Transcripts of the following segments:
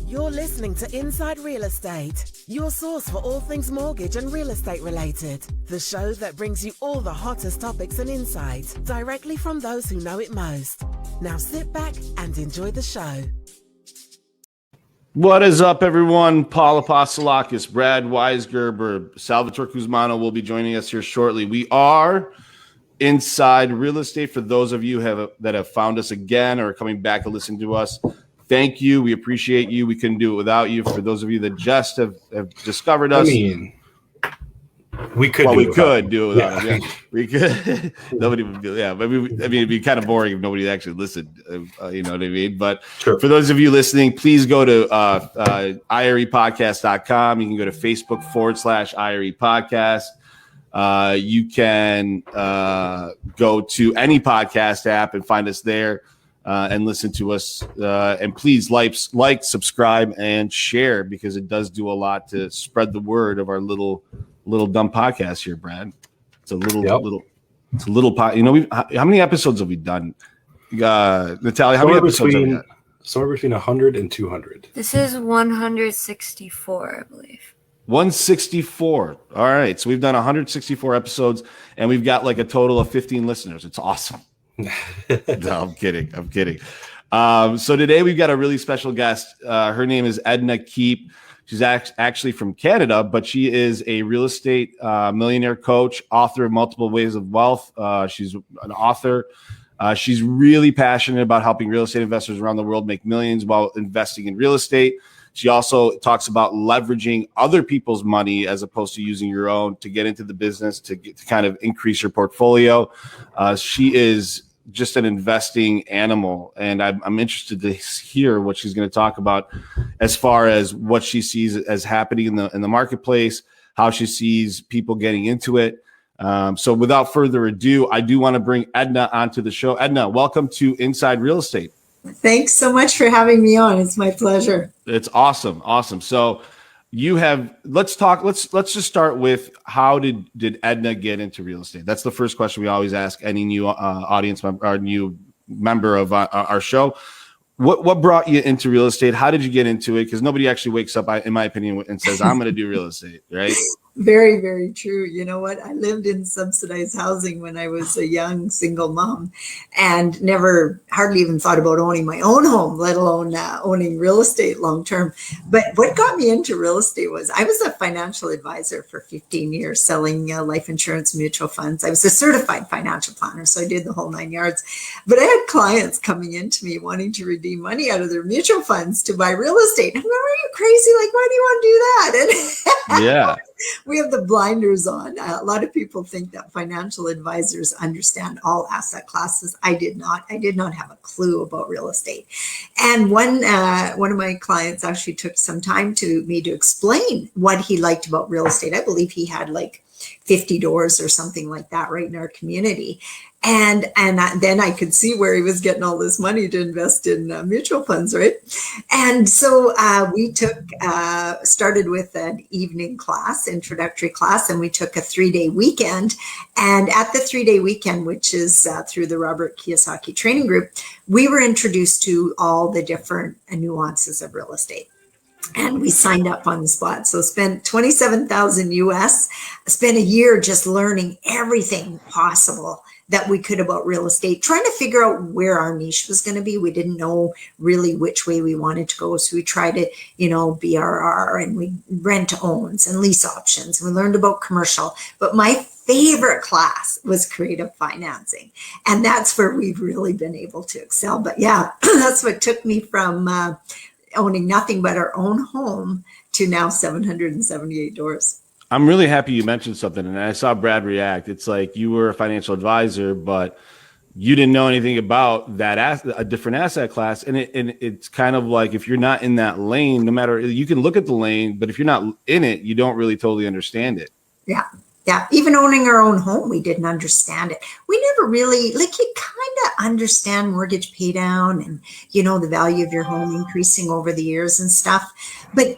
You're listening to Inside Real Estate, your source for all things mortgage and real estate related. The show that brings you all the hottest topics and insights directly from those who know it most. Now sit back and enjoy the show. What is up, everyone? Paul Apostolakis, Brad Weisgerber, Salvatore Cusmano will be joining us here shortly. We are Inside Real Estate. For those of you that have found us again or are coming back to listen to us, thank you. We appreciate you. We couldn't do it without you. For those of you that just have discovered us, we could do it without them. Yeah, we could. Nobody would be. Yeah, but it'd be kind of boring if nobody actually listened. You know what I mean? But sure. For those of you listening, please go to irepodcast.com. You can go to Facebook /IRE podcast. You can go to any podcast app and find us there and listen to us. And please like, subscribe, and share, because it does do a lot to spread the word of our little dumb podcast here, Brad. It's a little. You know, how many episodes have we done? Natalia, how many episodes have we got? Somewhere between 100 and 200. This is 164, I believe. 164. All right. So we've done 164 episodes, and we've got like a total of 15 listeners. It's awesome. No, I'm kidding. So today we've got a really special guest. Her name is Edna Keep. She's actually from Canada, but she is a real estate millionaire coach, author of Multiple Ways of Wealth. She's an author. She's really passionate about helping real estate investors around the world make millions while investing in real estate. She also talks about leveraging other people's money as opposed to using your own to get into the business, to kind of increase your portfolio. She is just an investing animal, and I'm interested to hear what she's going to talk about as far as what she sees as happening in the marketplace, how she sees people getting into it. So without further ado, I do want to bring Edna onto the show. Edna, welcome to Inside Real Estate. Thanks so much for having me on. It's my pleasure. It's awesome. So let's just start with, how did Edna get into real estate? That's the first question we always ask any new audience member or new member of our show. What brought you into real estate? How did you get into it? Because nobody actually wakes up, in my opinion, and says, I'm going to do real estate, right? Very, very true. You know what? I lived in subsidized housing when I was a young single mom, and hardly even thought about owning my own home, let alone owning real estate long term. But what got me into real estate was I was a financial advisor for 15 years, selling life insurance, mutual funds. I was a certified financial planner, so I did the whole 9 yards. But I had clients coming into me wanting to redeem money out of their mutual funds to buy real estate. I'm like, are you crazy? Like, why do you want to do that? And yeah. We have the blinders on. A lot of people think that financial advisors understand all asset classes. I did not. I did not have a clue about real estate. And one of my clients actually took some time to me to explain what he liked about real estate. I believe he had like 50 doors or something like that right in our community. And then I could see where he was getting all this money to invest in mutual funds, right? And so we started with an evening class, introductory class, and we took a 3-day weekend. And at the 3-day weekend, which is through the Robert Kiyosaki Training Group, we were introduced to all the different nuances of real estate. And we signed up on the spot. So spent $27,000 US, spent a year just learning everything possible that we could about real estate, trying to figure out where our niche was going to be. We didn't know really which way we wanted to go. So we tried to, BRR, and we rent owns and lease options. And we learned about commercial. But my favorite class was creative financing. And that's where we've really been able to excel. But yeah, that's what took me from owning nothing but our own home to now 778 doors. I'm really happy you mentioned something, and I saw Brad react. It's like you were a financial advisor, but you didn't know anything about a different asset class. And it's kind of like, if you're not in that lane, no matter, you can look at the lane, but if you're not in it, you don't really totally understand it. Yeah. Yeah, even owning our own home, we didn't understand it. We never really, you kind of understand mortgage pay down and, the value of your home increasing over the years and stuff. But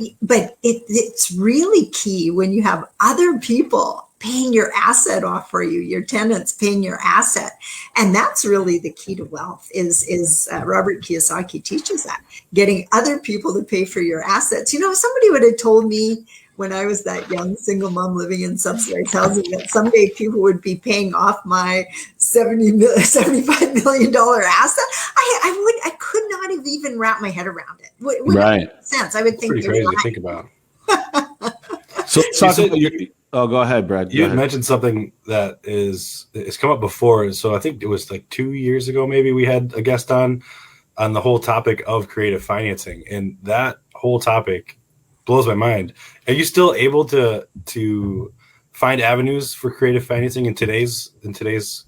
it's really key when you have other people paying your asset off for you, your tenants paying your asset. And that's really the key to wealth is Robert Kiyosaki teaches that, getting other people to pay for your assets. You know, if somebody would have told me when I was that young single mom living in subsidized housing that someday people would be paying off my $75 million asset, I could not have even wrapped my head around it. It wouldn't make sense. I would think pretty crazy to think about. So go ahead, Brad. You mentioned something that it's come up before. So I think it was like 2 years ago, maybe we had a guest on the whole topic of creative financing, and that whole topic blows my mind. Are you still able to find avenues for creative financing in today's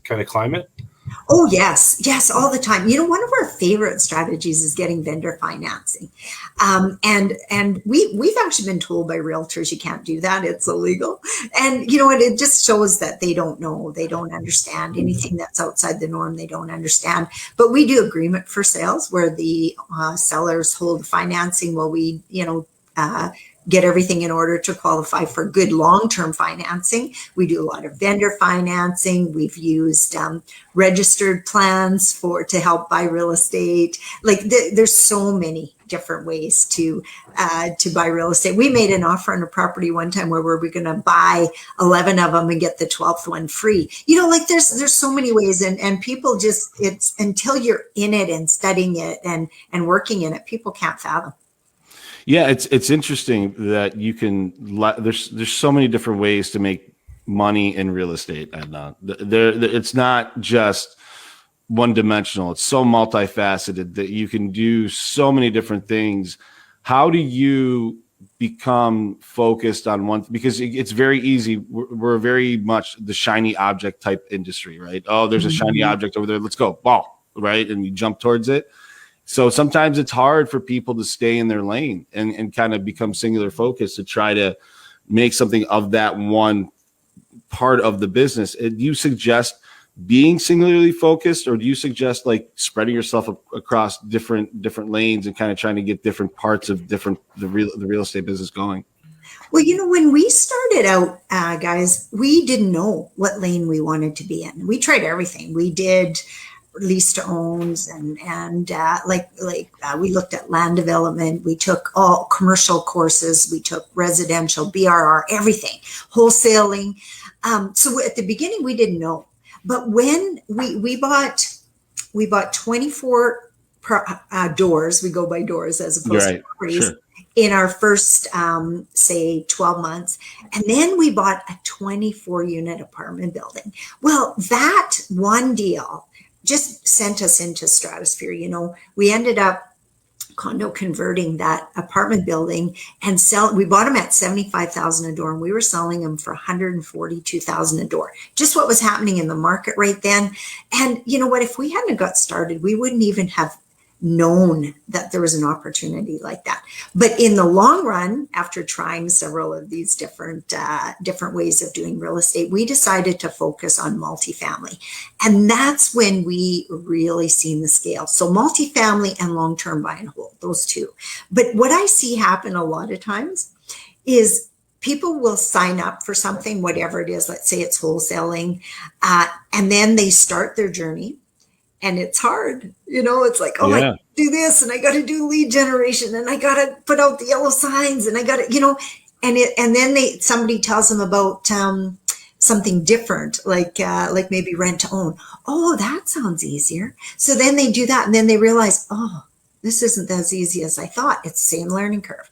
kind of climate? Oh, yes, all the time. You know, one of our favorite strategies is getting vendor financing. And we've actually been told by realtors, you can't do that. It's illegal. And, you know, it just shows that they don't know, they don't understand anything that's outside the norm. They don't understand. But we do agreement for sales where the sellers hold financing while we, get everything in order to qualify for good long-term financing. We do a lot of vendor financing. We've used registered plans to help buy real estate. Like there's so many different ways to buy real estate. We made an offer on a property one time where we're going to buy 11 of them and get the 12th one free. You know, like there's so many ways, and people just, it's until you're in it and studying it and working in it, people can't fathom. Yeah, it's interesting that you can. There's so many different ways to make money in real estate, Edna. It's not just one dimensional. It's so multifaceted that you can do so many different things. How do you become focused on one? Because it's very easy. We're very much the shiny object type industry, right? Oh, there's a shiny object over there. Let's go, ball, right? And you jump towards it. So sometimes it's hard for people to stay in their lane and kind of become singular focused to try to make something of that one part of the business. Do you suggest being singularly focused, or do you suggest like spreading yourself across different lanes and kind of trying to get different parts of the real estate business going? Well, you know, when we started out, guys, we didn't know what lane we wanted to be in. We tried everything. We did lease to owns and we looked at land development. We took all commercial courses. We took residential, BRR, everything, wholesaling. So at the beginning we didn't know, but when we bought 24 doors, we go by doors as opposed to properties. Sure. In our first, say 12 months. And then we bought a 24 unit apartment building. Well, that one deal just sent us into stratosphere. You know, we ended up condo converting that apartment building and we bought them at $75,000 a door, and we were selling them for $142,000 a door. Just what was happening in the market right then. And you know what, if we hadn't got started, we wouldn't even have known that there was an opportunity like that. But in the long run, after trying several of these different ways of doing real estate, we decided to focus on multifamily. And that's when we really seen the scale. So multifamily and long-term buy and hold, those two. But what I see happen a lot of times is people will sign up for something, whatever it is, let's say it's wholesaling, and then they start their journey. And it's hard, you know, it's like, I got to do this and I got to do lead generation and I got to put out the yellow signs and I got to, you know, and then somebody tells them about something different, like maybe rent to own. Oh, that sounds easier. So then they do that and then they realize, oh, this isn't as easy as I thought. It's the same learning curve.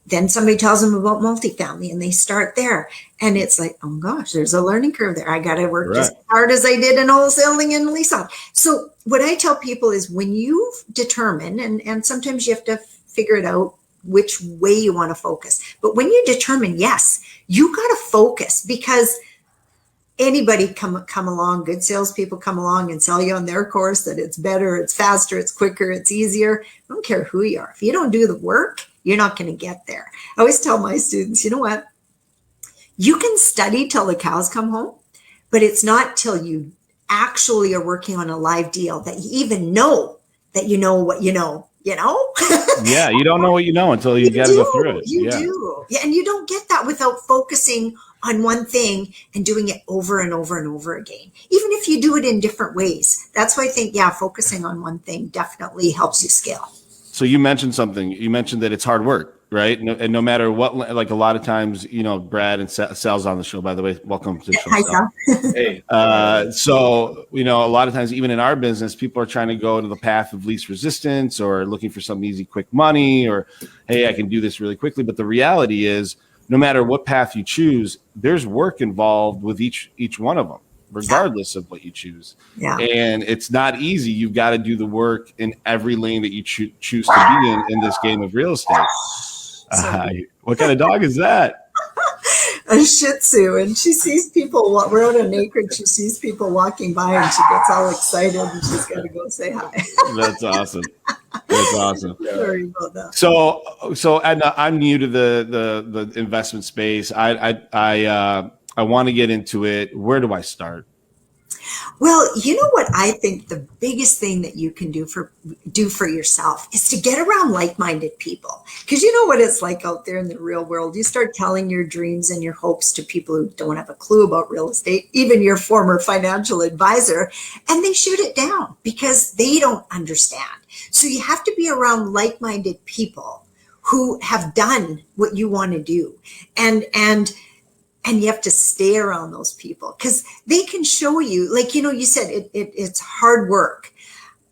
Then somebody tells them about multifamily and they start there. And it's like, oh gosh, there's a learning curve there. I got to work just as hard as I did in wholesaling and lease out. So what I tell people is when you determine, and sometimes you have to figure it out which way you want to focus. But when you determine, yes, you got to focus, because anybody come along, good salespeople come along and sell you on their course that it's better, it's faster, it's quicker, it's easier. I don't care who you are. If you don't do the work, you're not going to get there. I always tell my students, you know what? You can study till the cows come home, but it's not till you actually are working on a live deal that you even know that you know what you know, you know? Yeah, you don't know what you know until you got to go through it. You do. Yeah, and you don't get that without focusing on one thing and doing it over and over and over again, even if you do it in different ways. That's why I think, focusing on one thing definitely helps you scale. So you mentioned something. You mentioned that it's hard work, right? And no matter what, like a lot of times, Brad and Sal's on the show, by the way. Welcome to the show. Hi, Sal. Hey. So, a lot of times, even in our business, people are trying to go to the path of least resistance or looking for some easy, quick money or, hey, I can do this really quickly. But the reality is, no matter what path you choose, there's work involved with each one of them, regardless of what you choose. Yeah. And it's not easy. You've got to do the work in every lane that you choose to be in this game of real estate. What kind of dog is that? A Shih Tzu, and she sees people. We're on an acreage. She sees people walking by, and she gets all excited, and she's got to go say hi. That's awesome. That's awesome. Sorry about that. So Edna, I'm new to the investment space. I want to get into it. Where do I start? Well, you know what I think the biggest thing that you can do for yourself is to get around like-minded people. Because you know what it's like out there in the real world. You start telling your dreams and your hopes to people who don't have a clue about real estate, even your former financial advisor, and they shoot it down because they don't understand. So you have to be around like-minded people who have done what you want to do. And you have to stay around those people because they can show you, like, you said it's hard work.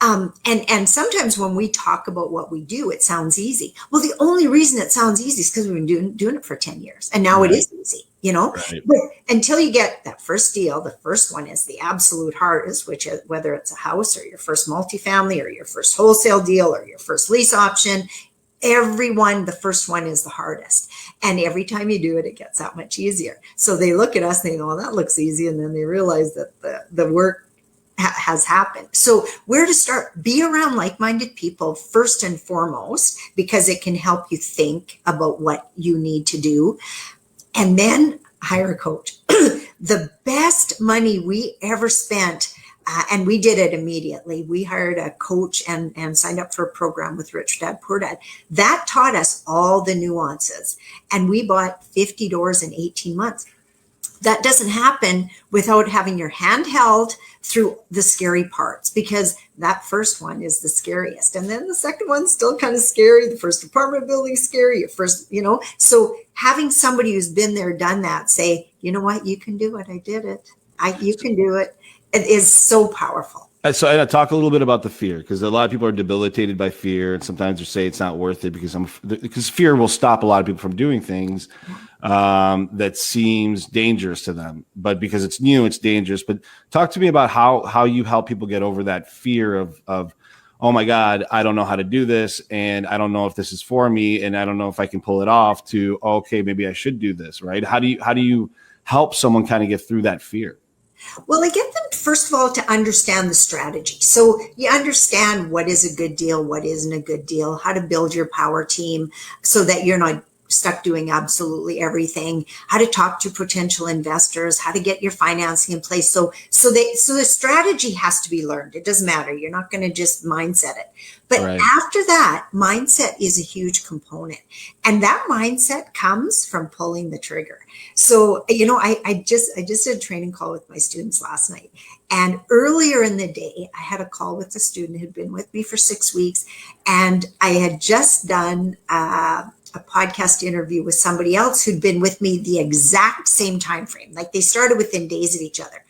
And sometimes when we talk about what we do, it sounds easy. Well, the only reason it sounds easy is because we've been doing it for 10 years. And now It is easy, Right. But until you get that first deal, the first one is the absolute hardest, which is whether it's a house or your first multifamily or your first wholesale deal or your first lease option. The first one is the hardest. And every time you do it, it gets that much easier. So they look at us and they go, well, that looks easy. And then they realize that the work has happened. So where to start? Be around like-minded people first and foremost, because it can help you think about what you need to do. And then hire a coach. The best money we ever spent, and we did it immediately. We hired a coach and signed up for a program with Rich Dad Poor Dad. That taught us all the nuances. And we bought 50 doors in 18 months. That doesn't happen without having your hand held through the scary parts, because that first one is the scariest. And then the second one's still kind of scary. The first apartment building's scary. So having somebody who's been there, done that, say, you know what, you can do it. I did it. You can do it. It is so powerful. So I talk a little bit about the fear, because a lot of people are debilitated by fear, and sometimes they say it's not worth it because fear will stop a lot of people from doing things that seems dangerous to them. But because it's new, it's dangerous. But talk to me about how you help people get over that fear of oh my God, I don't know how to do this, and I don't know if this is for me, and I don't know if I can pull it off. To okay, maybe I should do this, right? How do you help someone kind of get through that fear? Well, I get them, first of all, to understand the strategy. So you understand what is a good deal, what isn't a good deal, how to build your power team so that you're not stuck doing absolutely everything, how to talk to potential investors, how to get your financing in place. So the strategy has to be learned. It doesn't matter. You're not going to just mindset it. But after that, mindset is a huge component. And that mindset comes from pulling the trigger. So, I just did a training call with my students last night. And earlier in the day, I had a call with a student who'd been with me for 6 weeks. And I had just done a podcast interview with somebody else who'd been with me the exact same time frame. Like they started within days of each other.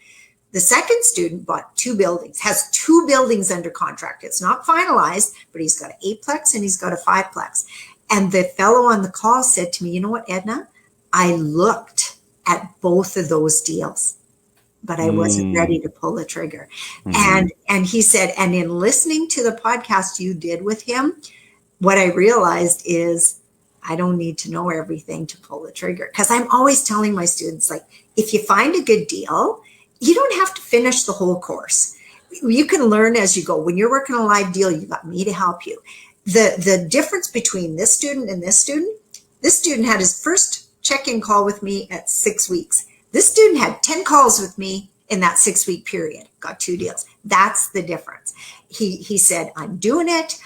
The second student bought 2 buildings, has 2 buildings under contract. It's not finalized, but he's got an 8-plex and he's got a 5-plex. And the fellow on the call said to me, you know what, Edna? I looked at both of those deals, but I wasn't ready to pull the trigger. Mm-hmm. And he said, and in listening to the podcast you did with him, what I realized is I don't need to know everything to pull the trigger. Because I'm always telling my students, like, if you find a good deal, you don't have to finish the whole course. You can learn as you go. When you're working a live deal, you got me to help you. The difference between this student and this student had his first check-in call with me at 6 weeks. This student had 10 calls with me in that 6-week period, got 2 deals. That's the difference. He said, I'm doing it.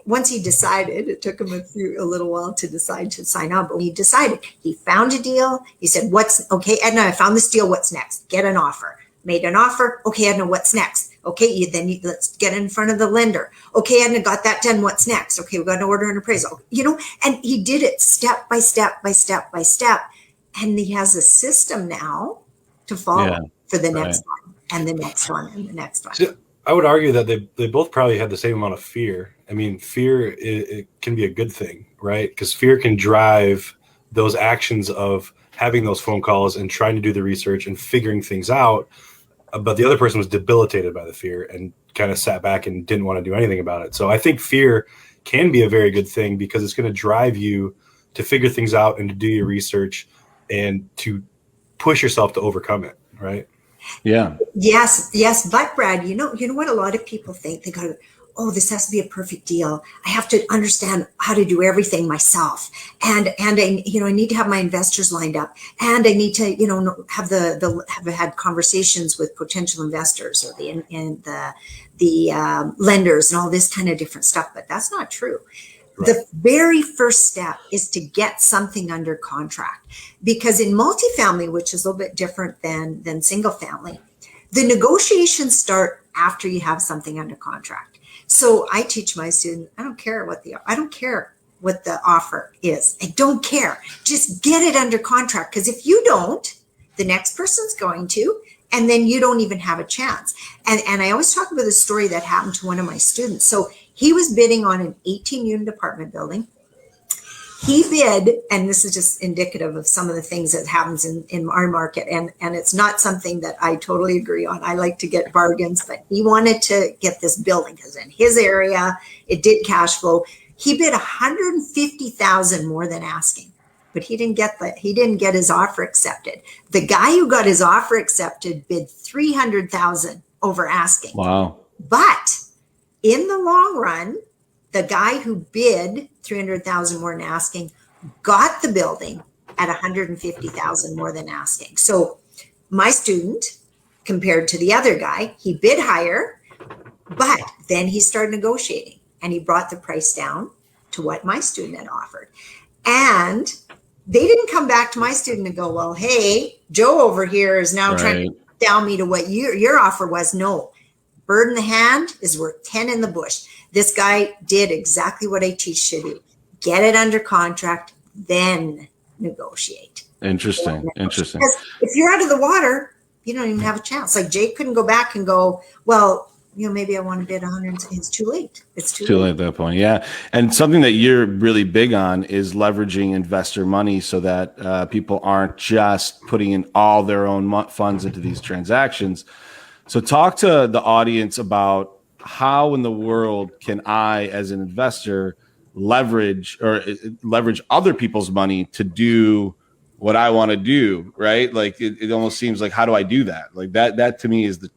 once he decided, it took him a little while to decide to sign on, but when he decided, he found a deal. He said, okay, Edna, I found this deal. What's next? Get an offer. Made an offer. Okay, Edna, what's next? Okay, let's get in front of the lender. Okay, Edna, got that done. What's next? Okay, we got to order an appraisal. And he did it step by step by step by step. And he has a system now to follow for the next one and the next one and the next one. So I would argue that they both probably had the same amount of fear. I mean, fear it can be a good thing, right? Because fear can drive those actions of having those phone calls and trying to do the research and figuring things out. But the other person was debilitated by the fear and kind of sat back and didn't want to do anything about it. So I think fear can be a very good thing because it's going to drive you to figure things out and to do your research and to push yourself to overcome it, right? Yeah. Yes. But Brad, you know what a lot of people think? They go, oh, this has to be a perfect deal. I have to understand how to do everything myself. And I need to have my investors lined up. And I need to, have had conversations with potential investors or the lenders and all this kind of different stuff. But that's not true. Right. The very first step is to get something under contract, because in multifamily, which is a little bit different than single family, the negotiations start after you have something under contract. So I teach my students, I don't care what the offer is. I don't care. Just get it under contract. Because if you don't, the next person's going to, and then you don't even have a chance. And I always talk about the story that happened to one of my students. So he was bidding on an 18-unit apartment building. He bid, and this is just indicative of some of the things that happens in our market, and it's not something that I totally agree on. I like to get bargains, but he wanted to get this building because in his area, it did cash flow. He bid $150,000 more than asking, but he didn't get his offer accepted. The guy who got his offer accepted bid $300,000 over asking. Wow. But in the long run, the guy who bid $300,000 more than asking got the building at $150,000 more than asking. So my student, compared to the other guy, he bid higher, but then he started negotiating and he brought the price down to what my student had offered. And they didn't come back to my student and go, well, hey, Joe over here is now trying to down me to what your offer was. No, bird in the hand is worth 10 in the bush. This guy did exactly what I teach you to do. Get it under contract, then negotiate. Interesting. Because if you're out of the water, you don't even have a chance. Like Jake couldn't go back and go, well, maybe I want to bid 100. It's too late. It's too late at that point. Yeah. And something that you're really big on is leveraging investor money so that people aren't just putting in all their own funds into these transactions. So talk to the audience about how in the world can I, as an investor, leverage other people's money to do what I want to do, right? Like it almost seems like, how do I do that? Like that to me is the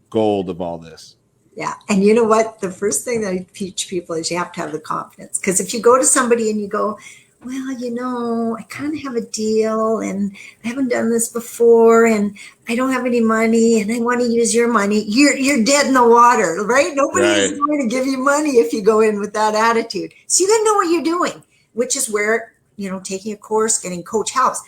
gold of all this. Yeah. And you know what? The first thing that I teach people is you have to have the confidence. Because if you go to somebody and you go, well, I kind of have a deal and I haven't done this before and I don't have any money and I want to use your money. You're dead in the water, right? Nobody is going to give you money if you go in with that attitude. So you got to know what you're doing, which is where, taking a course, getting coach helps.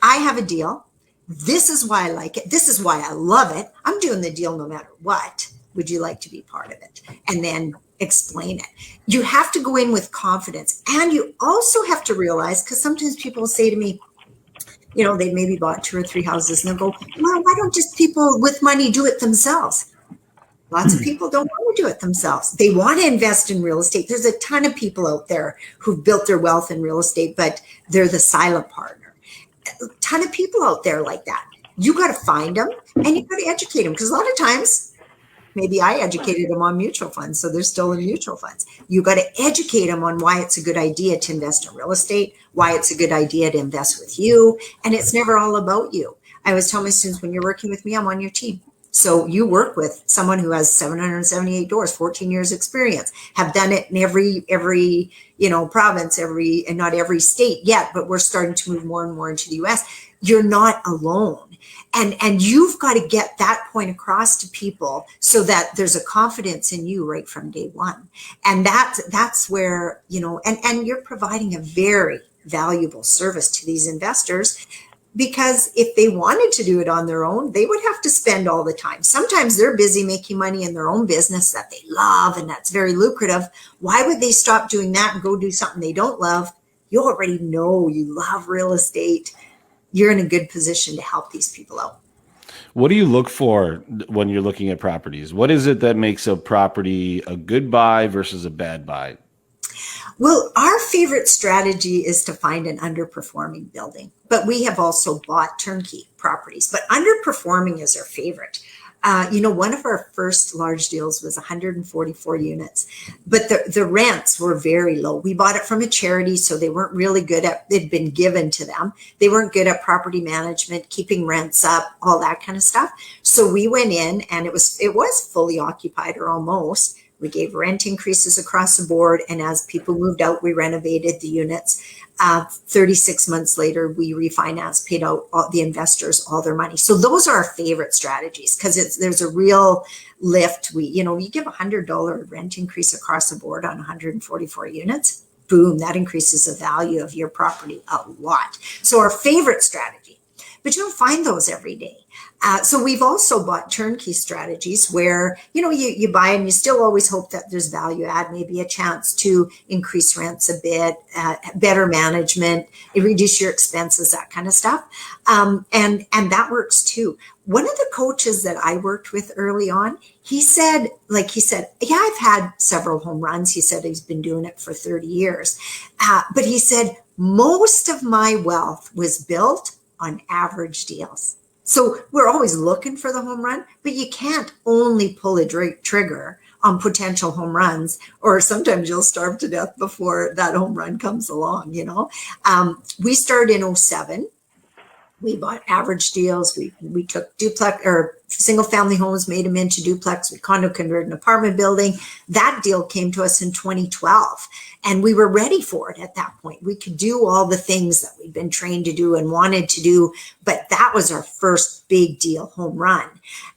I have a deal. This is why I like it. This is why I love it. I'm doing the deal no matter what. Would you like to be part of it? And then explain it. You have to go in with confidence. And you also have to realize, because sometimes people say to me, they maybe bought 2 or 3 houses and they'll go, well, why don't just people with money do it themselves? Lots of people don't want to do it themselves. They want to invest in real estate. There's a ton of people out there who've built their wealth in real estate, but they're the silent partner. A ton of people out there like that. You got to find them and you got to educate them, because a lot of times, maybe I educated them on mutual funds, so they're still in mutual funds. You got to educate them on why it's a good idea to invest in real estate, why it's a good idea to invest with you, and it's never all about you. I always tell my students, when you're working with me, I'm on your team. So you work with someone who has 778 doors, 14 years experience, have done it in every province, and not every state yet, but we're starting to move more and more into the US. You're not alone. And you've got to get that point across to people so that there's a confidence in you right from day one. And that's where, and you're providing a very valuable service to these investors, because if they wanted to do it on their own, they would have to spend all the time. Sometimes they're busy making money in their own business that they love and that's very lucrative. Why would they stop doing that and go do something they don't love? You already know you love real estate. You're in a good position to help these people out. What do you look for when you're looking at properties? What is it that makes a property a good buy versus a bad buy? Well, our favorite strategy is to find an underperforming building, but we have also bought turnkey properties, but underperforming is our favorite. One of our first large deals was 144 units, but the rents were very low. We bought it from a charity, so they weren't really good at, it'd been given to them. They weren't good at property management, keeping rents up, all that kind of stuff. So we went in and it was fully occupied, or almost. We gave rent increases across the board. And as people moved out, we renovated the units. 36 months later, we refinanced, paid out the investors all their money. So those are our favorite strategies, because there's a real lift. You give $100 rent increase across the board on 144 units. Boom, that increases the value of your property a lot. So our favorite strategy, but you don't find those every day. So we've also bought turnkey strategies where, you buy and you still always hope that there's value add, maybe a chance to increase rents a bit, better management, reduce your expenses, that kind of stuff. And that works too. One of the coaches that I worked with early on, he said, yeah, I've had several home runs. He said he's been doing it for 30 years. But he said, most of my wealth was built on average deals. So we're always looking for the home run, but you can't only pull a trigger on potential home runs, or sometimes you'll starve to death before that home run comes along. We started in 2007. We bought average deals. We took duplex or single family homes, made them into duplex. We condo converted an apartment building. That deal came to us in 2012, and we were ready for it at that point. We could do all the things that we'd been trained to do and wanted to do, but that was our first big deal home run.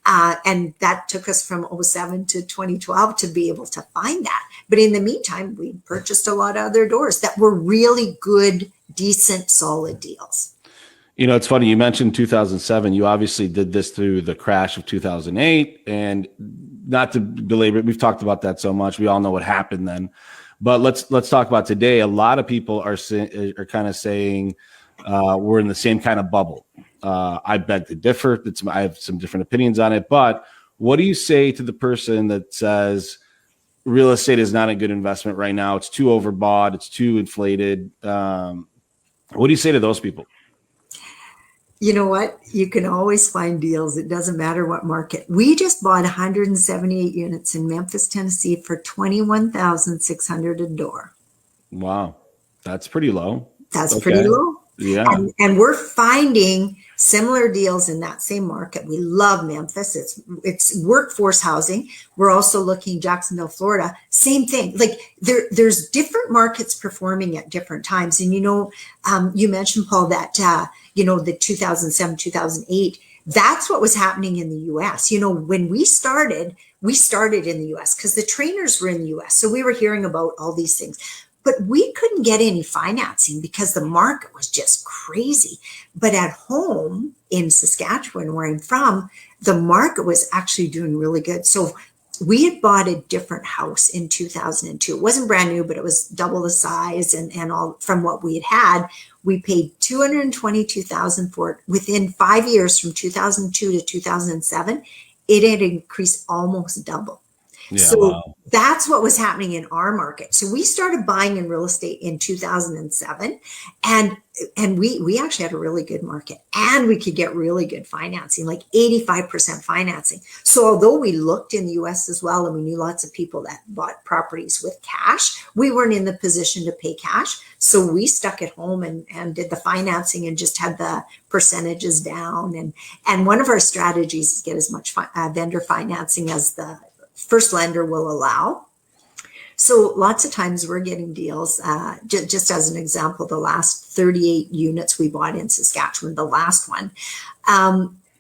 And that took us from 2007 to 2012 to be able to find that. But in the meantime, we purchased a lot of other doors that were really good, decent, solid deals. It's funny. You mentioned 2007. You obviously did this through the crash of 2008, and not to belabor it, we've talked about that so much. We all know what happened then, but let's talk about today. A lot of people are kind of saying we're in the same kind of bubble. I beg to differ. I have some different opinions on it, but what do you say to the person that says real estate is not a good investment right now? It's too overbought. It's too inflated. What do you say to those people? You know what? You can always find deals. It doesn't matter what market. We just bought 178 units in Memphis, Tennessee for $21,600 a door. Wow. That's pretty low. That's pretty low. Yeah. And we're finding similar deals in that same market. We love Memphis. It's workforce housing. We're also looking Jacksonville, Florida. Same thing. Like there's different markets performing at different times. And you mentioned, Paul, that the 2007, 2008. That's what was happening in the U.S. When we started in the U.S. because the trainers were in the U.S. So we were hearing about all these things. But we couldn't get any financing because the market was just crazy. But at home in Saskatchewan, where I'm from, the market was actually doing really good. So we had bought a different house in 2002. It wasn't brand new, but it was double the size and all from what we had. We paid $222,000 for it. Within 5 years, from 2002 to 2007, it had increased almost double. Yeah, so wow. That's what was happening in our market. So we started buying in real estate in 2007, and we actually had a really good market, and we could get really good financing, like 85% financing. So although we looked in the US as well, and we knew lots of people that bought properties with cash, we weren't in the position to pay cash. So we stuck at home and did the financing and just had the percentages down. And one of our strategies is get as much vendor financing as the first lender will allow. So lots of times we're getting deals, just as an example, the last 38 units we bought in Saskatchewan, the last one.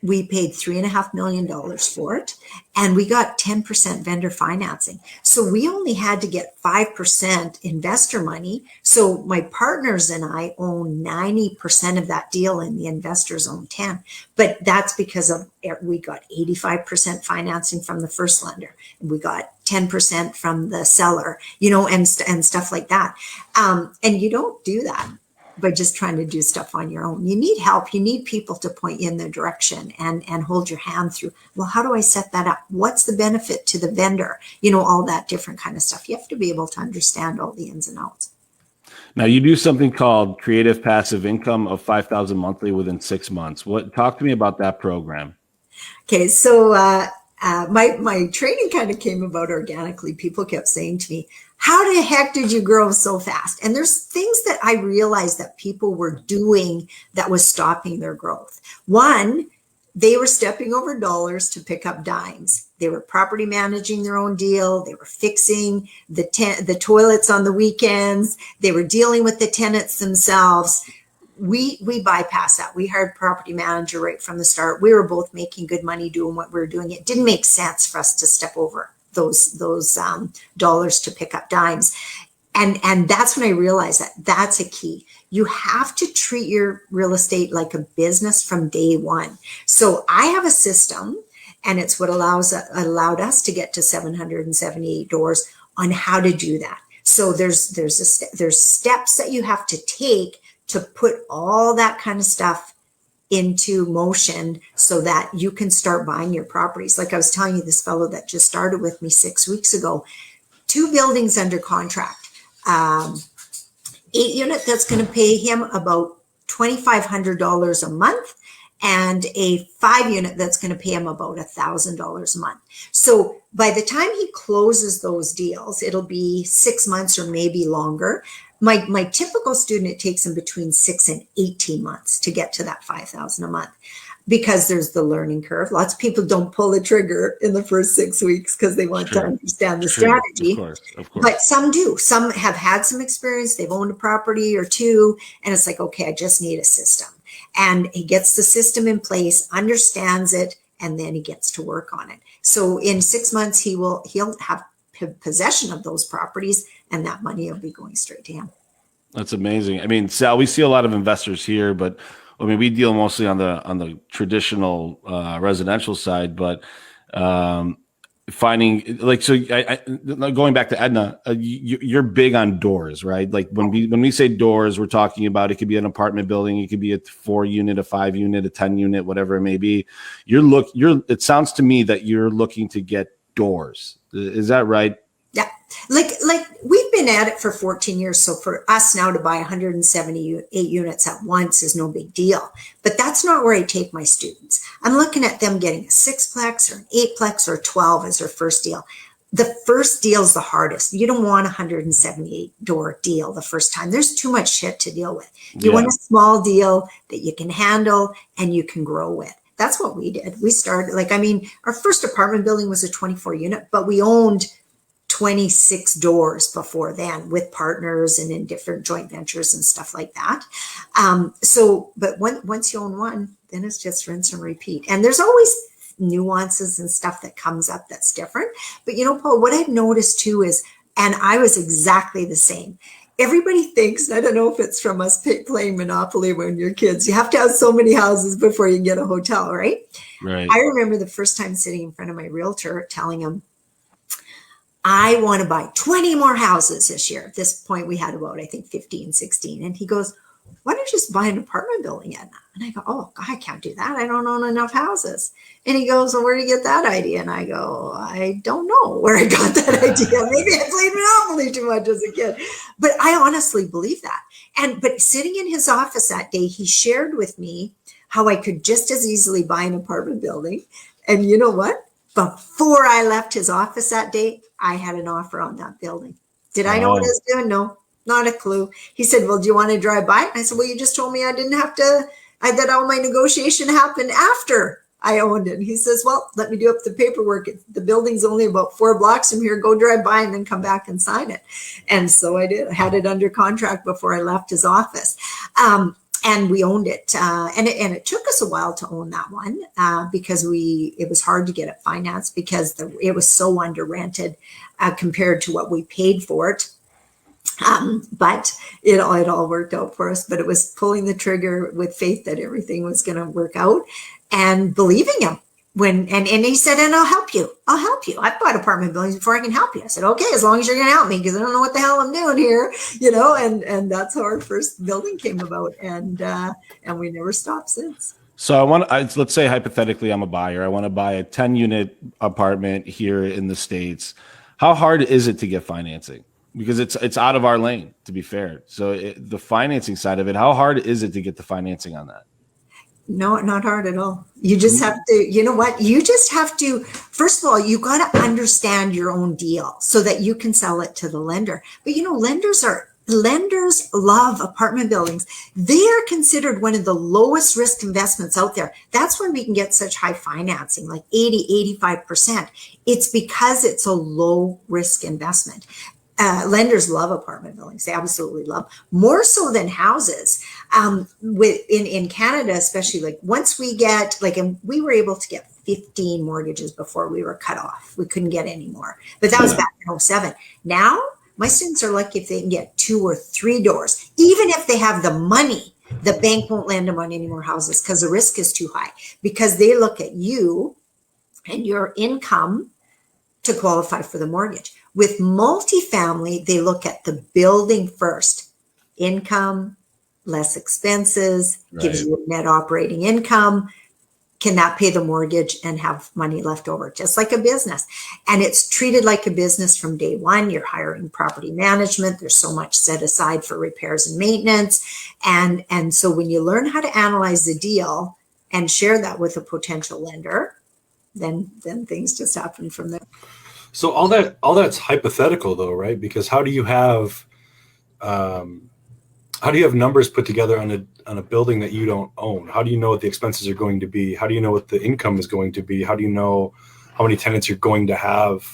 We paid $3.5 million for it, and we got 10% vendor financing. So we only had to get 5% investor money. So my partners and I own 90% of that deal, and the investors own 10. But that's because we got 85% financing from the first lender, and we got 10% from the seller, and stuff like that. And you don't do that by just trying to do stuff on your own. You need help. You need people to point you in the direction and hold your hand through, well, how do I set that up? What's the benefit to the vendor? All that different kind of stuff. You have to be able to understand all the ins and outs. Now you do something called creative passive income of $5,000 monthly within 6 months. Talk to me about that program. Okay. So, my training kind of came about organically. People kept saying to me, how the heck did you grow so fast? And there's things that I realized that people were doing that was stopping their growth. One, they were stepping over dollars to pick up dimes. They were property managing their own deal. They were fixing the toilets on the weekends. They were dealing with the tenants themselves. We bypassed that. We hired property manager right from the start. We were both making good money doing what we were doing. It didn't make sense for us to step over those dollars to pick up dimes. And that's when I realized that that's a key. You have to treat your real estate like a business from day one. So I have a system, and it's what allowed us to get to 778 doors on how to do that. So there's steps that you have to take to put all that kind of stuff into motion so that you can start buying your properties. Like I was telling you, this fellow that just started with me 6 weeks ago, 2 buildings under contract, 8 unit that's going to pay him about $2,500 a month, and a 5 unit that's going to pay him about $1,000 a month. So by the time he closes those deals, it'll be 6 months or maybe longer. My typical student, it takes them between 6 and 18 months to get to that $5,000 a month, because there's the learning curve. Lots of people don't pull the trigger in the first 6 weeks because they want to understand the strategy. Of course. But some do. Some have had some experience. They've owned a property or two, and it's like, okay, I just need a system. And he gets the system in place, understands it, and then he gets to work on it. So in 6 months, he'll have possession of those properties, and that money will be going straight to him. That's amazing. I mean, Sal, we see a lot of investors here, but I mean, we deal mostly on the traditional residential side, but finding going back to Edna, you're big on doors, right? Like when we say doors, we're talking about, it could be an apartment building, it could be a 4 unit, a 5 unit, a 10 unit, whatever it may be. It sounds to me that you're looking to get doors. Is that right? Yeah. Like we've been at it for 14 years. So for us now to buy 178 units at once is no big deal. But that's not where I take my students. I'm looking at them getting a 6-plex or an 8-plex or a 12 as their first deal. The first deal is the hardest. You don't want a 178 door deal the first time. There's too much shit to deal with. You want a small deal that you can handle and you can grow with. That's what we did. We started, our first apartment building was a 24 unit, but we owned 26 doors before then with partners and in different joint ventures and stuff like that. But once you own one, then it's just rinse and repeat. And there's always nuances and stuff that comes up that's different. But Paul, what I've noticed too is, and I was exactly the same. Everybody thinks, and I don't know if it's from us playing Monopoly when you're kids, you have to have so many houses before you get a hotel, right? Right. I remember the first time sitting in front of my realtor telling him, I want to buy 20 more houses this year. At this point, we had about, I think, 15, 16. And he goes, why don't you just buy an apartment building, Edna? And I go, oh, God, I can't do that. I don't own enough houses. And he goes, well, where did you get that idea? And I go, I don't know where I got that idea. Maybe I played Monopoly too much as a kid. But I honestly believe that. But sitting in his office that day, he shared with me how I could just as easily buy an apartment building. And you know what? Before I left his office that day, I had an offer on that building. Did I know what I was doing? No, not a clue. He said, well, do you want to drive by? I said, well, you just told me I didn't have to, that all my negotiation happened after I owned it. And he says, well, let me do up the paperwork. The building's only about 4 blocks from here. Go drive by and then come back and sign it. And so I did. I had it under contract before I left his office. And we owned it, and it took us a while to own that one because it was hard to get it financed because it was so under rented compared to what we paid for it. But it all worked out for us. But it was pulling the trigger with faith that everything was going to work out and believing him. And he said, and I'll help you. I've bought apartment buildings before. I can help you. I said, okay, as long as you're going to help me, because I don't know what the hell I'm doing here, and that's how our first building came about. And we never stopped since. So let's say hypothetically, I'm a buyer. I want to buy a 10-unit apartment here in the States. How hard is it to get financing? Because it's out of our lane, to be fair. So the financing side of it, how hard is it to get the financing on that? No, not hard at all. You just have to, you know what? You just have to, first of all, you got to understand your own deal so that you can sell it to the lender. But lenders love apartment buildings. They are considered one of the lowest risk investments out there. That's when we can get such high financing, like 85%. It's because it's a low risk investment. Lenders love apartment buildings. They absolutely love, more so than houses. In Canada, especially, like once we get and we were able to get 15 mortgages before we were cut off. We couldn't get any more, but that was back in 2007. Now my students are lucky if they can get 2 or 3 doors. Even if they have the money, the bank won't lend them on any more houses because the risk is too high, because they look at you and your income to qualify for the mortgage. With multifamily, they look at the building first. Income, less expenses, gives you a net operating income. Can that pay the mortgage and have money left over? Just like a business. And it's treated like a business from day one. You're hiring property management. There's so much set aside for repairs and maintenance. And so when you learn how to analyze the deal and share that with a potential lender, then things just happen from there. So all that's hypothetical though, right? Because how do you have numbers put together on a building that you don't own? How do you know what the expenses are going to be? How do you know what the income is going to be? How do you know how many tenants you're going to have?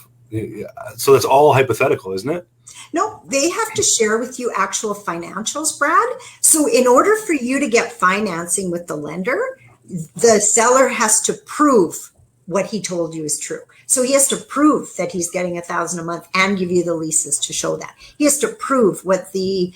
So that's all hypothetical, isn't it? No, they have to share with you actual financials, Brad. So in order for you to get financing with the lender, the seller has to prove what he told you is true. So he has to prove that he's getting $1,000 a month and give you the leases to show that. He has to prove what the,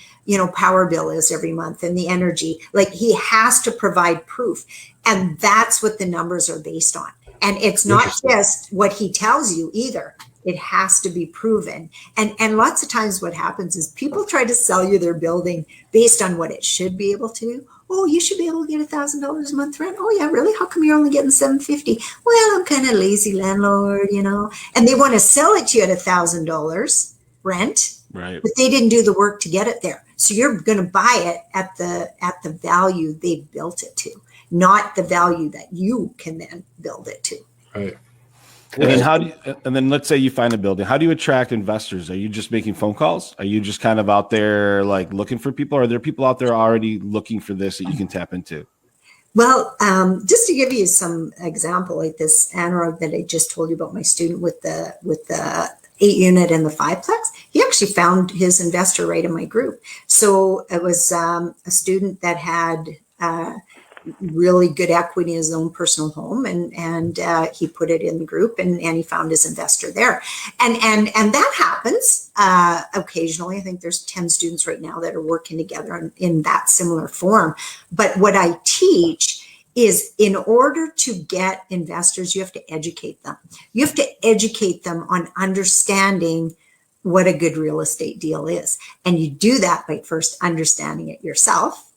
power bill is every month and the energy. Like, he has to provide proof. And that's what the numbers are based on. And it's not just what he tells you either. It has to be proven. And lots of times what happens is people try to sell you their building based on what it should be able to do. Oh, you should be able to get $1,000 a month rent. Oh yeah, really? How come you're only getting $750? Well, I'm kind of lazy landlord, And they want to sell it to you at $1,000 rent, right? But they didn't do the work to get it there. So you're going to buy it at the value they built it to, not the value that you can then build it to. Right. And then let's say you find a building. How do you attract investors? Are you just making phone calls? Are you just kind of out there like looking for people? Or are there people out there already looking for this that you can tap into? Well, just to give you some example, like this Anurag that I just told you about, my student with the 8-unit and the 5-plex, he actually found his investor right in my group. So it was a student that had really good equity in his own personal home, and he put it in the group, and he found his investor there, and that happens occasionally. I think there's 10 students right now that are working together in that similar form. But what I teach is, in order to get investors, you have to educate them. You have to educate them on understanding what a good real estate deal is, and you do that by first understanding it yourself.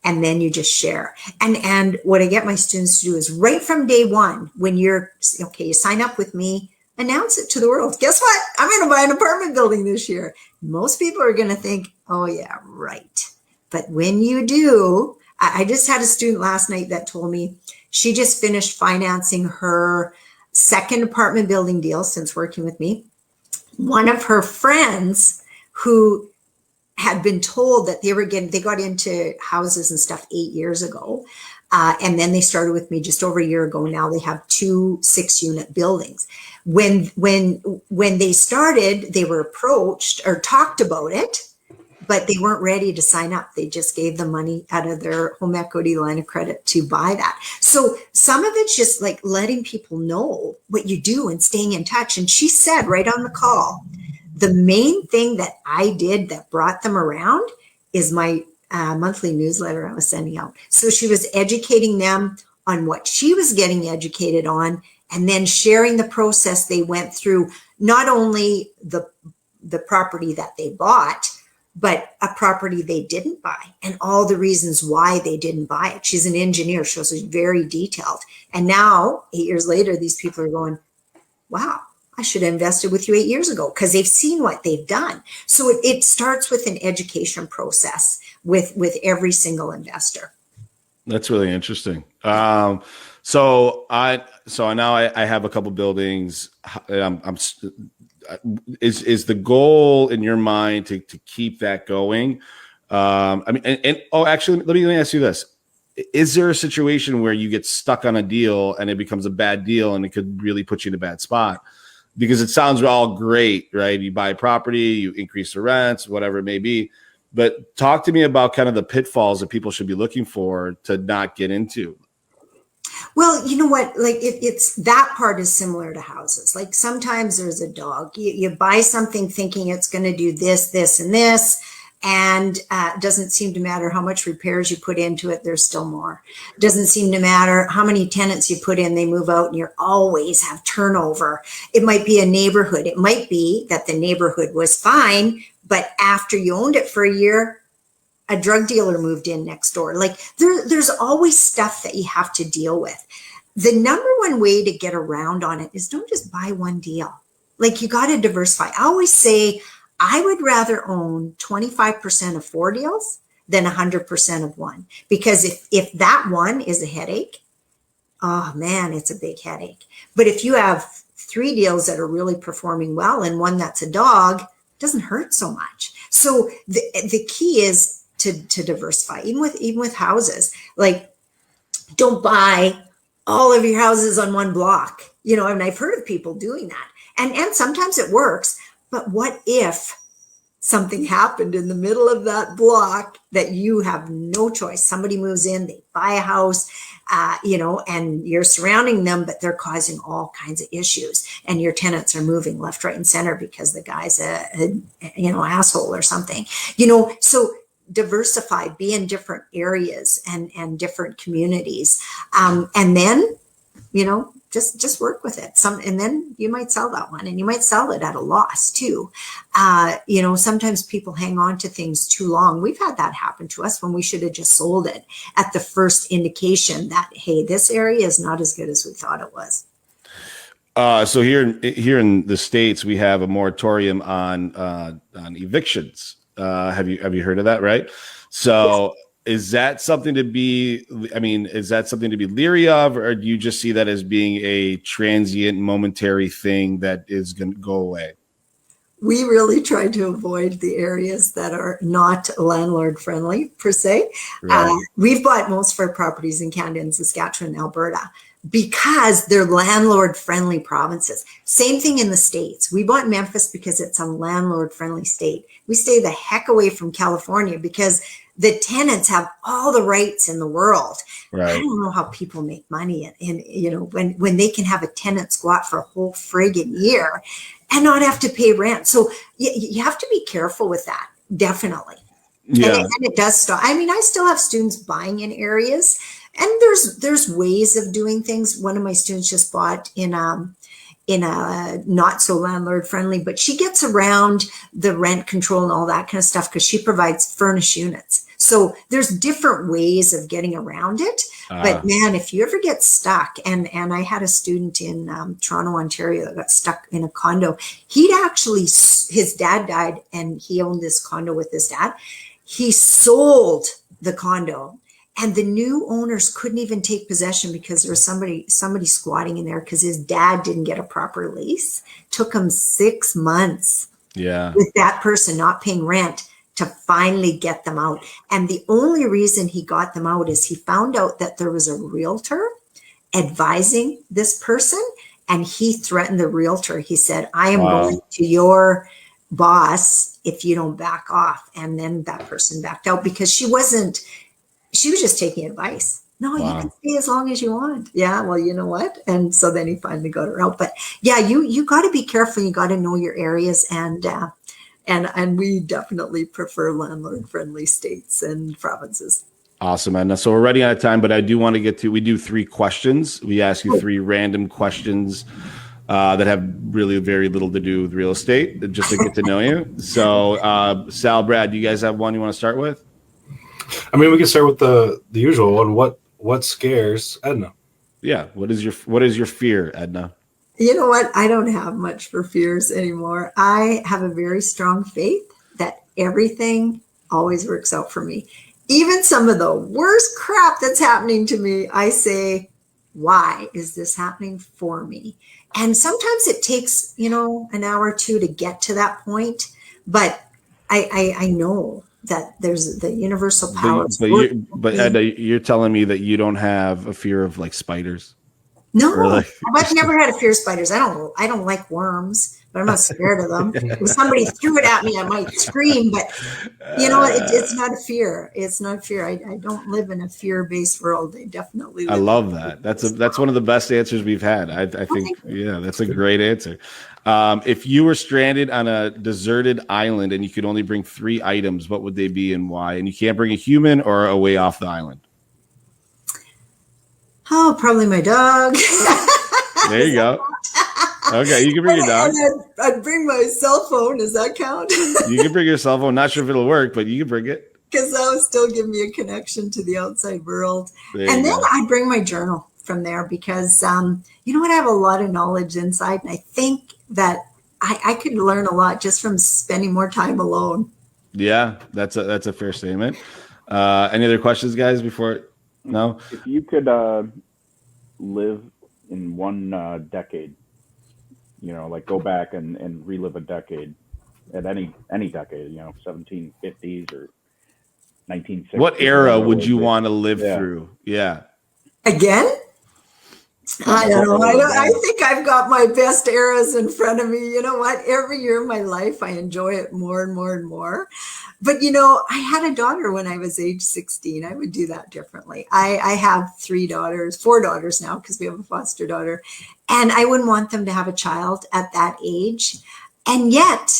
And then you just share. And what I get my students to do is, right from day one, when you sign up with me, announce it to the world. Guess what? I'm going to buy an apartment building this year. Most people are going to think, oh yeah, right. But when you do, I just had a student last night that told me she just finished financing her second apartment building deal since working with me. One of her friends who had been told that they got into houses and stuff 8 years ago. And then they started with me just over a year ago. Now they have 2 6-unit buildings. When they started, they were approached or talked about it. but they weren't ready to sign up. They just gave the money out of their home equity line of credit to buy that. So some of it's just like letting people know what you do and staying in touch. And she said right on the call, the main thing that I did that brought them around is my monthly newsletter I was sending out. So she was educating them on what she was getting educated on, and then sharing the process they went through, not only the property that they bought, but a property they didn't buy and all the reasons why they didn't buy it. She's an engineer, so she's very detailed. And now, 8 years later, these people are going, wow, I should have invested with you 8 years ago, because they've seen what they've done. So it starts with an education process with every single investor. That's really interesting. So now I have a couple buildings. Is the goal in your mind to keep that going? Actually, let me ask you this. Is there a situation where you get stuck on a deal and it becomes a bad deal and it could really put you in a bad spot? Because it sounds all great, right? You buy property, you increase the rents, whatever it may be. But talk to me about kind of the pitfalls that people should be looking for to not get into. Well, you know what? Like it's that part is similar to houses. Like sometimes there's a dog. You buy something thinking it's going to do this, this, and this, and it doesn't seem to matter how much repairs you put into it. There's still more. It doesn't seem to matter how many tenants you put in. They move out, and you always have turnover. It might be a neighborhood. It might be that the neighborhood was fine, but after you owned it for a year, a drug dealer moved in next door. Like there's always stuff that you have to deal with. The number one way to get around on it is don't just buy one deal. Like you got to diversify. I always say I would rather own 25% of 4 deals than 100% of one. Because if that one is a headache, oh man, it's a big headache. But if you have 3 deals that are really performing well and one that's a dog, it doesn't hurt so much. So the key is to diversify, even with houses. Like, don't buy all of your houses on one block. You know, and I've heard of people doing that. And sometimes it works. But what if something happened in the middle of that block that you have no choice? Somebody moves in, they buy a house, and you're surrounding them, but they're causing all kinds of issues. And your tenants are moving left, right, and center because the guy's an asshole or something. So diversify, be in different areas and different communities. And then, just work with it. And then you might sell that one, and you might sell it at a loss too. Sometimes people hang on to things too long. We've had that happen to us when we should have just sold it at the first indication that, hey, this area is not as good as we thought it was. So here in the States, we have a moratorium on evictions. Have you heard of that? Right. So yes. Is that something to be leery of, or do you just see that as being a transient, momentary thing that is going to go away? We really try to avoid the areas that are not landlord friendly per se. Right. We've bought most of our properties in Canada and Saskatchewan and Alberta because they're landlord friendly provinces. Same thing in the States. We bought Memphis because it's a landlord friendly state. We stay the heck away from California because the tenants have all the rights in the world. Right. I don't know how people make money when they can have a tenant squat for a whole friggin' year and not have to pay rent. So you have to be careful with that. Definitely. Yeah. And it does stop. I still have students buying in areas, and there's ways of doing things. One of my students just bought in a not so landlord friendly, but she gets around the rent control and all that kind of stuff because she provides furnished units. So there's different ways of getting around it. But man, if you ever get stuck, and I had a student in Toronto, Ontario that got stuck in a condo. His dad died and he owned this condo with his dad. He sold the condo. And the new owners couldn't even take possession because there was somebody squatting in there because his dad didn't get a proper lease. Took him 6 months with that person not paying rent to finally get them out. And the only reason he got them out is he found out that there was a realtor advising this person, and he threatened the realtor. He said, I am going to your boss if you don't back off. And then that person backed out because she was just taking advice. No, you can stay as long as you want. Yeah, well, you know what? And so then he finally got her out. But yeah, you got to be careful. You got to know your areas, and we definitely prefer landlord-friendly states and provinces. Awesome, Edna. So we're running out of time, but I do want to get to. We do 3 questions. We ask you 3 random questions that have really very little to do with real estate, just to get to know you. So, Sal, Brad, do you guys have one you want to start with? I mean, we can start with the usual one. What scares Edna? Yeah. What is your fear, Edna? You know what? I don't have much for fears anymore. I have a very strong faith that everything always works out for me. Even some of the worst crap that's happening to me, I say, why is this happening for me? And sometimes it takes, an hour or two to get to that point. But I know that there's the universal power. But Edna, you're telling me that you don't have a fear of like spiders? No, I've never had a fear of spiders. I don't like worms, but I'm not scared of them. If somebody threw it at me, I might scream, but it's not a fear. It's not a fear. I don't live in a fear-based world. I definitely live. I love that. That's one of the best answers we've had. I think, yeah, that's a great answer. If you were stranded on a deserted island and you could only bring 3 items, what would they be and why? And you can't bring a human or a way off the island. Oh, probably my dog. There you go. Okay, you can bring your dog. I'd bring my cell phone. Does that count? You can bring your cell phone. Not sure if it'll work, but you can bring it. Because that would still give me a connection to the outside world. And then I'd bring my journal from there because, you know what? I have a lot of knowledge inside. And I think that I could learn a lot just from spending more time alone. Yeah, that's a fair statement. Any other questions, guys, before... No. If you could live in one decade, like go back and relive a decade at any decade, 1750s or 1960s. What era would you want to live through? Yeah. Again? I don't know. I think I've got my best eras in front of me. You know what? Every year of my life, I enjoy it more and more and more. But, I had a daughter when I was age 16. I would do that differently. I have 4 daughters now because we have a foster daughter. And I wouldn't want them to have a child at that age. And yet,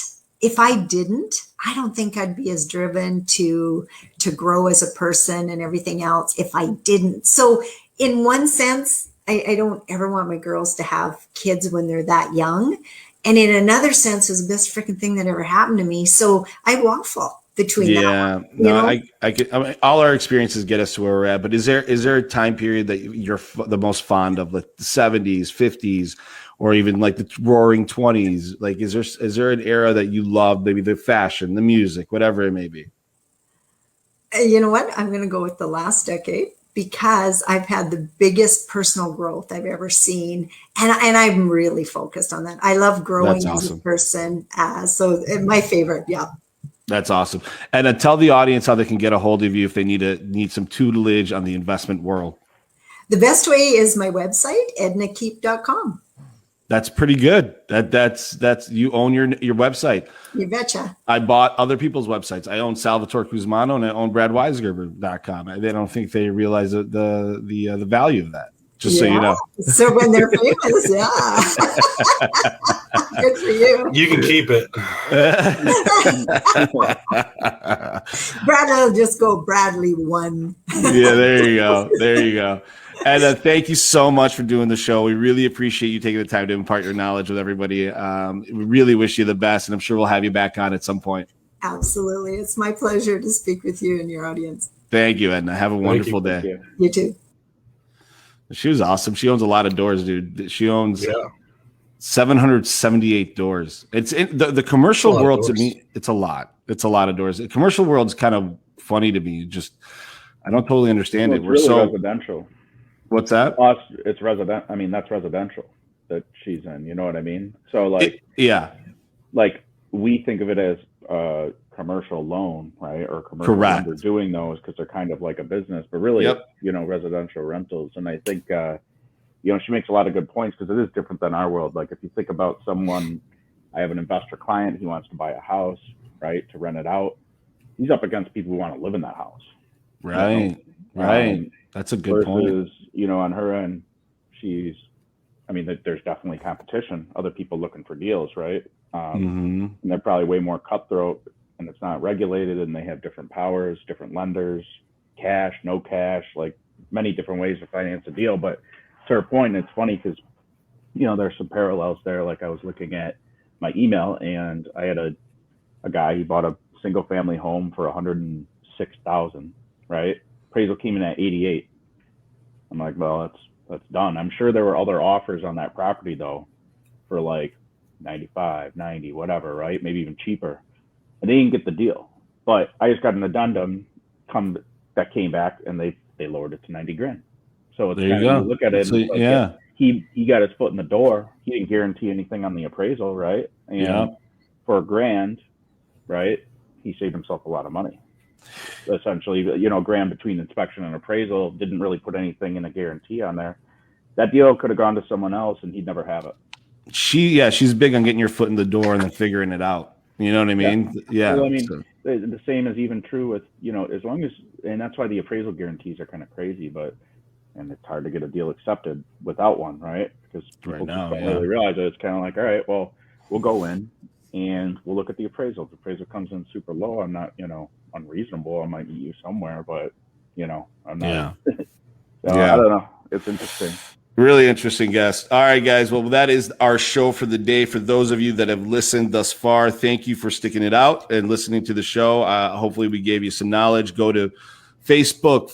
if I didn't, I don't think I'd be as driven to grow as a person and everything else if I didn't. So in one sense, I don't ever want my girls to have kids when they're that young. And in another sense, it was the best freaking thing that ever happened to me. So I waffle between that. I mean, all our experiences get us to where we're at. But is there a time period that you're the most fond of, like the 70s, 50s, or even like the roaring 20s? Like, is there an era that you love, maybe the fashion, the music, whatever it may be? You know what? I'm going to go with the last decade, because I've had the biggest personal growth I've ever seen. And I'm really focused on that. I love growing as a person. So my favorite, yeah. That's awesome. And tell the audience how they can get a hold of you if they need some tutelage on the investment world. The best way is my website, ednakeep.com. That's pretty good. That's you own your website. You betcha. I bought other people's websites. I own Salvatore Cusmano and I own BradWeisgerber.com. They don't think they realize the value of that. Just so you know. So when they're famous, yeah. Good for you. You can keep it. Brad will just go Bradley 1. Yeah, there you go. There you go. And thank you so much for doing the show. We really appreciate you taking the time to impart your knowledge with everybody. We really wish you the best, and I'm sure we'll have you back on at some point. Absolutely. It's my pleasure to speak with you and your audience. Thank you, Edna. Have a wonderful day. You too. She was awesome. She owns a lot of doors, dude. She owns 778 doors. It's in the commercial world to me. It's a lot. It's a lot of doors. The commercial world's kind of funny to me. Just I don't totally understand it. We're really so residential. What's that? It's resident. I mean, that's residential that she's in. You know what I mean? So like, like we think of it as a commercial loan, right? Or commercial loan. They're doing those because they're kind of like a business, but really, residential rentals. And I think, she makes a lot of good points because it is different than our world. Like if you think about someone I have an investor client. He wants to buy a house, right, to rent it out. He's up against people who want to live in that house. Right. Right. That's a good point. On her end, there's definitely competition, other people looking for deals, right? And they're probably way more cutthroat, and it's not regulated, and they have different powers, different lenders, cash, no cash, like many different ways to finance a deal. But to her point, it's funny because, there's some parallels there. Like I was looking at my email, and I had a guy, he bought a single family home for $106,000, right? Appraisal came in at 88. I'm like, well, that's done. I'm sure there were other offers on that property though for like 95, 90, whatever, right? Maybe even cheaper. And they didn't get the deal. But I just got an addendum that came back, and they lowered it to 90 grand. So it's there you go. You look at it, he got his foot in the door. He didn't guarantee anything on the appraisal, right? And for $1,000, right, he saved himself a lot of money. Essentially, $1,000 between inspection and appraisal, didn't really put anything in a guarantee on there. That deal could have gone to someone else, and he'd never have it. She's big on getting your foot in the door and then figuring it out. You know what I mean? Yeah. Well, the same is even true with, as long as, and that's why the appraisal guarantees are kind of crazy, and it's hard to get a deal accepted without one, right? Because people don't really realize it. It's kind of like, all right, well, we'll go in and we'll look at the appraisal. If the appraisal comes in super low, I'm not, unreasonable. I might meet you somewhere, but, I'm not. I don't know. It's interesting. Really interesting guest. All right, guys. Well, that is our show for the day. For those of you that have listened thus far, thank you for sticking it out and listening to the show. Hopefully we gave you some knowledge. Go to Facebook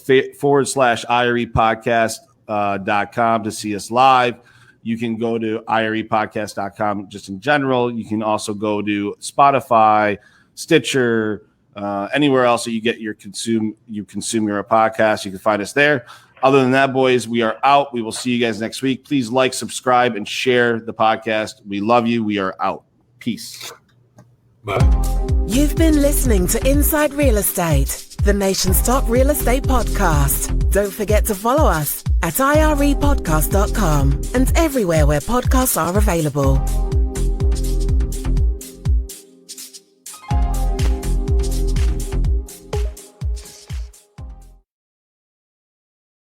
/IREpodcast.com to see us live. You can go to IREpodcast.com just in general. You can also go to Spotify, Stitcher, anywhere else that you consume your podcast. You can find us there. Other than that, boys, we are out. We will see you guys next week. Please like, subscribe, and share the podcast. We love you. We are out. Peace. Bye. You've been listening to Inside Real Estate, the nation's top real estate podcast. Don't forget to follow us at irepodcast.com and everywhere where podcasts are available.